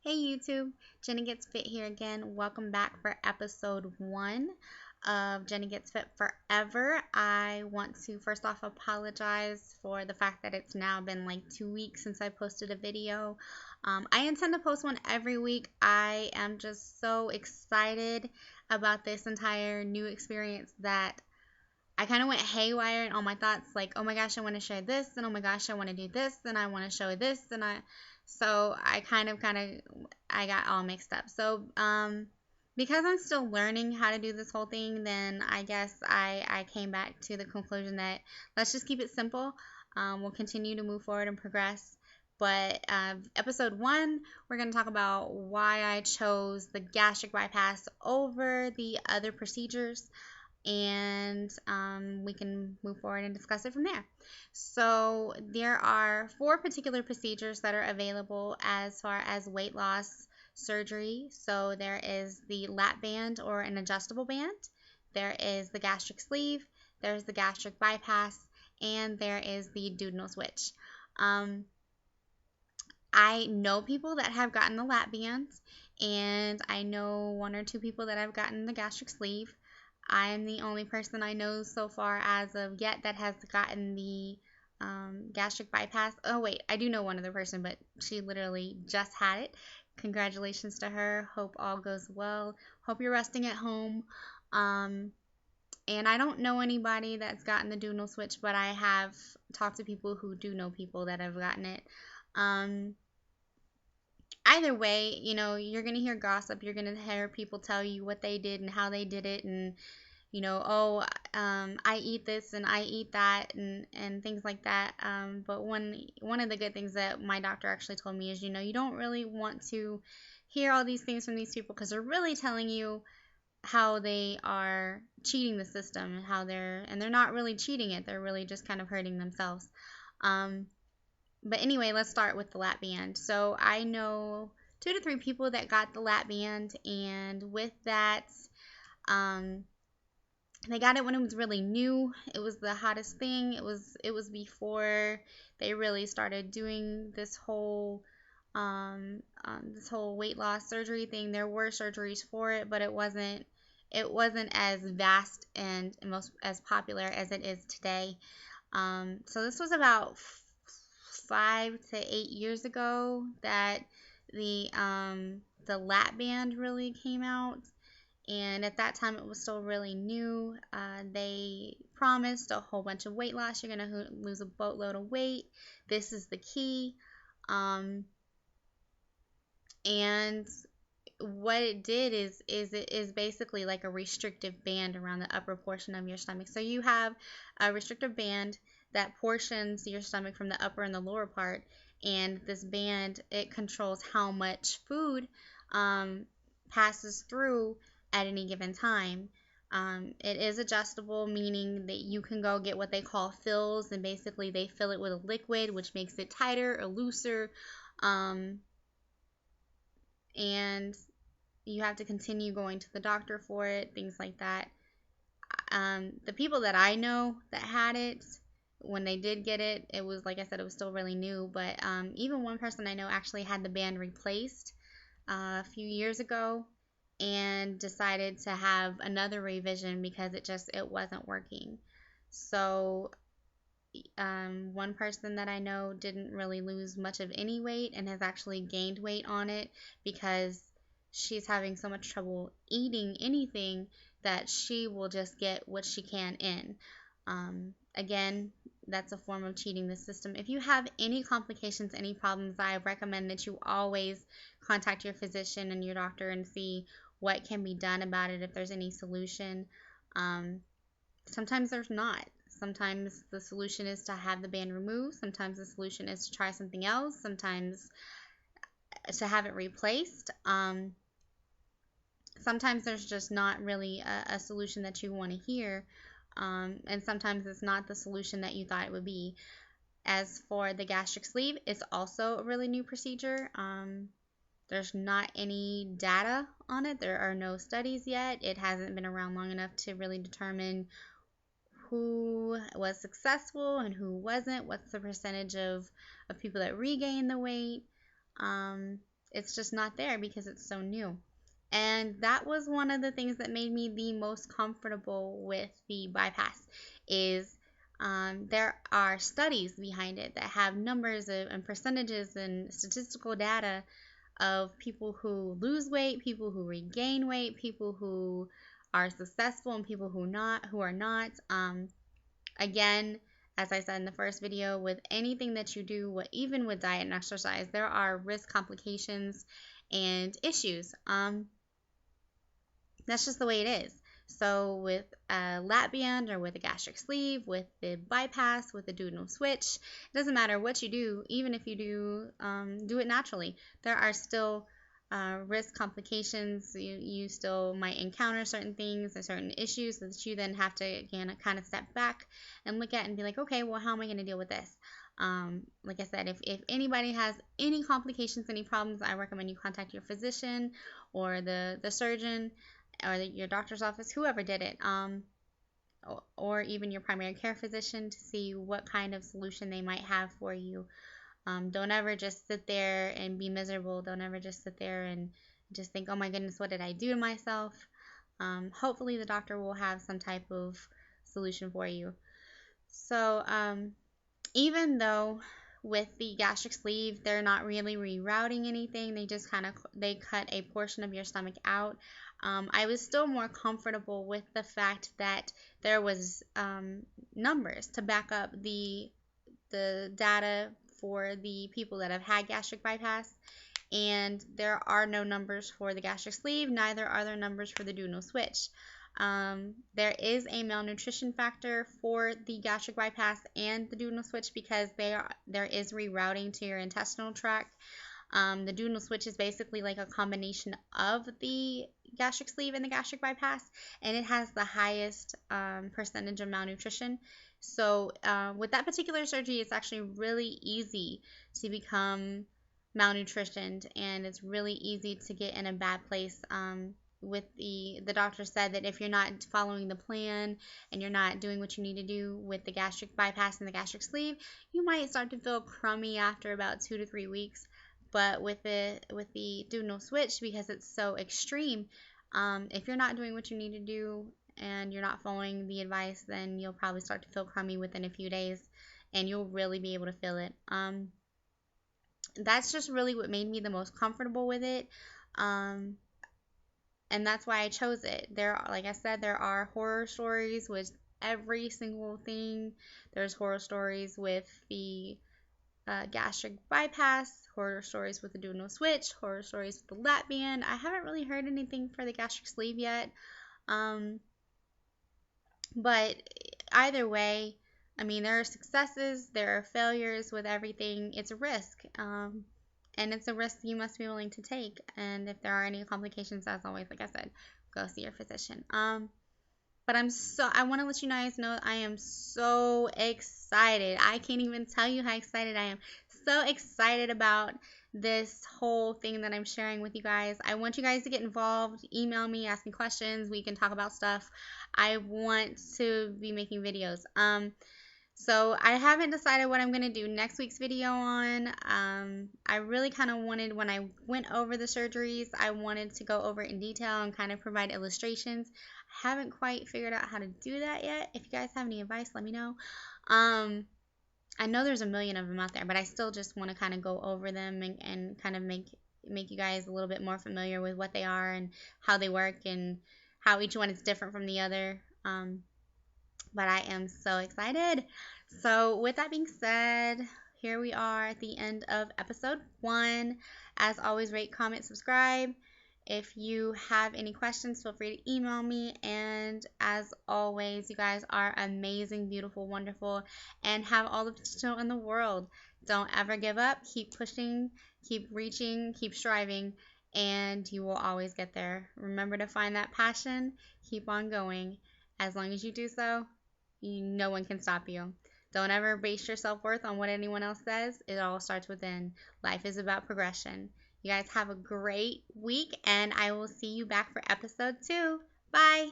Hey YouTube, Jenny Gets Fit here again. Welcome back for episode 1 of Jenny Gets Fit Forever. I want to first off apologize for the fact that it's now been like 2 weeks since I posted a video. I intend to post one every week. I am just so excited about this entire new experience that I kind of went haywire in all my thoughts, like, oh my gosh, I want to share this, and oh my gosh, I want to do this, and I want to show this, so I I got all mixed up. So, because I'm still learning how to do this whole thing, then I guess I came back to the conclusion that let's just keep it simple. We'll continue to move forward and progress. But episode 1, we're going to talk about why I chose the gastric bypass over the other procedures, and we can move forward and discuss it from there. So there are 4 particular procedures that are available as far as weight loss surgery. So there is the lap band or an adjustable band, there is the gastric sleeve, there's the gastric bypass, and there is the duodenal switch. I know people that have gotten the lap bands, and I know 1 or 2 people that have gotten the gastric sleeve. I'm the only person I know so far as of yet that has gotten the gastric bypass. Oh, wait, I do know 1 other person, but she literally just had it. Congratulations to her. Hope all goes well. Hope you're resting at home. And I don't know anybody that's gotten the duodenal switch, but I have talked to people who do know people that have gotten it. Either way, you're going to hear gossip. You're going to hear people tell you what they did and how they did it, and oh, I eat this and I eat that, and things like that. But one of the good things that my doctor actually told me is, you don't really want to hear all these things from these people because they're really telling you how they are cheating the system, and they're not really cheating it. They're really just kind of hurting themselves. But anyway, let's start with the lap band. So I know 2 to 3 people that got the lap band, and with that, they got it when it was really new. It was the hottest thing. It was before they really started doing this whole weight loss surgery thing. There were surgeries for it, but it wasn't as vast and as popular as it is today. So this was about 5 to 8 years ago that the lap band really came out. And at that time, it was still really new. They promised a whole bunch of weight loss. You're going to lose a boatload of weight. This is the key. And what it did is it is basically like a restrictive band around the upper portion of your stomach. So you have a restrictive band that portions your stomach from the upper and the lower part. And this band, it controls how much food passes through at any given time. It is adjustable, meaning that you can go get what they call fills, and basically they fill it with a liquid, which makes it tighter or looser. And you have to continue going to the doctor for it, things like that. The people that I know that had it, when they did get it, it was, like I said, it was still really new. But even one person I know actually had the band replaced a few years ago, and decided to have another revision because it wasn't working. So one person that I know didn't really lose much of any weight and has actually gained weight on it because she's having so much trouble eating anything that she will just get what she can in. Again, that's a form of cheating the system. If you have any complications, any problems, I recommend that you always contact your physician and your doctor and see what can be done about it, if there's any solution. Sometimes there's not. Sometimes the solution is to have the band removed. Sometimes the solution is to try something else. Sometimes to have it replaced. Sometimes there's just not really a solution that you want to hear. And sometimes it's not the solution that you thought it would be. As for the gastric sleeve, it's also a really new procedure. There's not any data on it. There are no studies yet. It hasn't been around long enough to really determine who was successful and who wasn't. What's the percentage of people that regain the weight? It's just not there because it's so new. And that was one of the things that made me the most comfortable with the bypass is there are studies behind it that have numbers and percentages and statistical data of people who lose weight, people who regain weight, people who are successful, and people who are not. Again, as I said in the first video, with anything that you do, even with diet and exercise, there are risk complications and issues. That's just the way it is. So with a lat band or with a gastric sleeve, with the bypass, with the duodenal switch, it doesn't matter what you do, even if you do it naturally, there are still risk complications. You still might encounter certain things and certain issues that you then have to, again, kind of step back and look at and be like, okay, well, how am I going to deal with this? Like I said, if anybody has any complications, any problems, I recommend you contact your physician or the surgeon or your doctor's office, whoever did it, or even your primary care physician to see what kind of solution they might have for you. Don't ever just sit there and be miserable. Don't ever just sit there and just think, oh my goodness, what did I do to myself? Hopefully the doctor will have some type of solution for you. So even though with the gastric sleeve, they're not really rerouting anything. They just they cut a portion of your stomach out. I was still more comfortable with the fact that there was numbers to back up the data for the people that have had gastric bypass. And there are no numbers for the gastric sleeve, neither are there numbers for the duodenal switch. There is a malnutrition factor for the gastric bypass and the duodenal switch because there is rerouting to your intestinal tract. The duodenal switch is basically like a combination of the gastric sleeve and the gastric bypass, and it has the highest percentage of malnutrition. So with that particular surgery, it's actually really easy to become malnutritioned, and it's really easy to get in a bad place. With the doctor said that if you're not following the plan and you're not doing what you need to do with the gastric bypass and the gastric sleeve, you might start to feel crummy after about 2 to 3 weeks. But with the duodenal switch, because it's so extreme, if you're not doing what you need to do and you're not following the advice, then you'll probably start to feel crummy within a few days, and you'll really be able to feel it. That's just really what made me the most comfortable with it. And that's why I chose it. Like I said, there are horror stories with every single thing. There's horror stories with the gastric bypass, horror stories with the duodenal switch, horror stories with the lat band. I haven't really heard anything for the gastric sleeve yet. But either way, I mean, there are successes, there are failures with everything. It's a risk. And it's a risk you must be willing to take. And if there are any complications, as always, like I said, go see your physician. But I want to let you guys know I am so excited. I can't even tell you how excited I am. So excited about this whole thing that I'm sharing with you guys. I want you guys to get involved. Email me, ask me questions. We can talk about stuff. I want to be making videos. So I haven't decided what I'm going to do next week's video on. I really kind of wanted, when I went over the surgeries, I wanted to go over it in detail and kind of provide illustrations. I haven't quite figured out how to do that yet. If you guys have any advice, let me know. I know there's a million of them out there, but I still just want to kind of go over them and kind of make you guys a little bit more familiar with what they are and how they work and how each one is different from the other. But I am so excited. So with that being said, here we are at the end of episode 1. As always, rate, comment, subscribe. If you have any questions, feel free to email me. And as always, you guys are amazing, beautiful, wonderful, and have all the potential in the world. Don't ever give up. Keep pushing, keep reaching, keep striving, and you will always get there. Remember to find that passion. Keep on going. As long as you do so, no one can stop you. Don't ever base your self-worth on what anyone else says. It all starts within. Life is about progression. You guys have a great week, and I will see you back for episode 2. Bye.